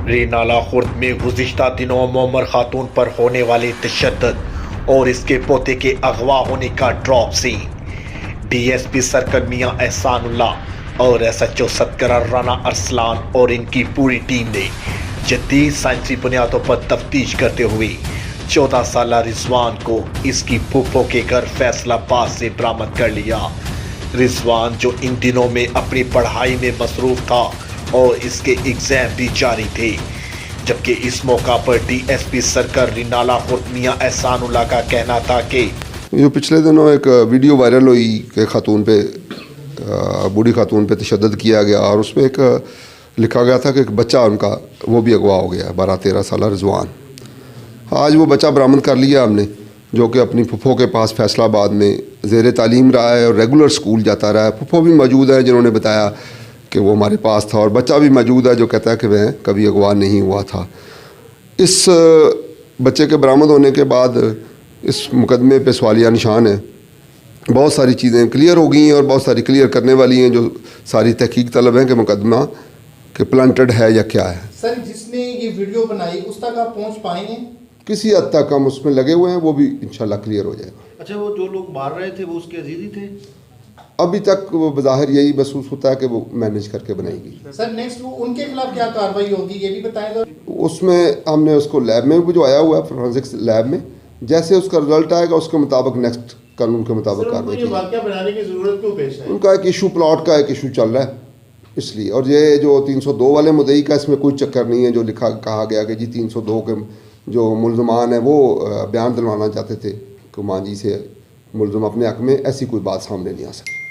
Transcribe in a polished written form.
रेनाला खुर्द में गुज़िश्ता दिनों मोमर खातून पर होने वाले तशद्दुद और इसके पोते के अगवा होने का ड्रॉप सीन। डीएसपी सर्कल मियां एहसानुल्लाह और एसएचओ सतकरर राना अरसलान और इनकी पूरी टीम ने जदीद साइंसी बुनियादों पर तफ्तीश करते हुए 14 साला रिजवान को इसकी फूफो के घर फैसलाबाद से बरामद कर लिया। रिजवान जो इन दिनों में अपनी पढ़ाई में मसरूफ था और इसके एग्जाम भी जारी थे, जबकि इस मौका पर डीएसपी सर्कल रेनाला खुर्द मियां एहसानुल्लाह का कहना था कि जो पिछले दिनों एक वीडियो वायरल हुई कि खातून पे बूढ़ी खातून पे तशद्दुद किया गया और उसमें एक लिखा गया था कि एक बच्चा उनका वो भी अगवा हो गया 12-13 साल रिजवान। आज वो बच्चा बरामद कर लिया हमने, जो कि अपनी फुफो के पास फैसलाबाद में ज़ेर तालीम रहा है और रेगुलर स्कूल जाता रहा है। फुफो भी मौजूद है जिन्होंने बताया कि वो हमारे पास था, और बच्चा भी मौजूद है जो कहता है कि वह कभी अगवा नहीं हुआ था। इस बच्चे के बरामद होने के बाद इस मुकदमे पे सवालिया निशान है। बहुत सारी चीज़ें क्लियर हो गई हैं और बहुत सारी क्लियर करने वाली हैं, जो सारी तहकीक तलब हैं कि मुकदमा कि प्लांटेड है या क्या है। सर, जिसने ये वीडियो बनाई उस तक आप पहुंच पाएंगे? किसी हद तक हम उसमें लगे हुए हैं, वो भी इंशाल्लाह क्लियर हो जाएगा। अच्छा, वो जो लोग मार रहे थे वो उसके अजीज थे? अभी तक वो बज़ाहिर यही महसूस होता है कि वो मैनेज करके बनाएगी। सर, नेक्स्ट वो उनके खिलाफ क्या कार्रवाई होगी ये भी बताएं सर। उसमें हमने उसको लैब में भिजवाया हुआ है, फोरेंसिक्स लैब में। जैसे उसका रिजल्ट आएगा उसके मुताबिक नेक्स्ट कानून के मुताबिक कार्रवाई की। वाकया बनाने की जरूरत क्यों पेश है? उनका एक इशू, प्लॉट का एक इशू चल रहा है इसलिए। और ये जो 302 वाले मुद्दई का, इसमें कोई चक्कर नहीं है। जो कहा गया कि जी 302 के जो मुल्ज़मान है वो बयान दिलवाना चाहते थे कि मांझी से मुल्ज़म अपने हक में, ऐसी कोई बात सामने नहीं आ सकती।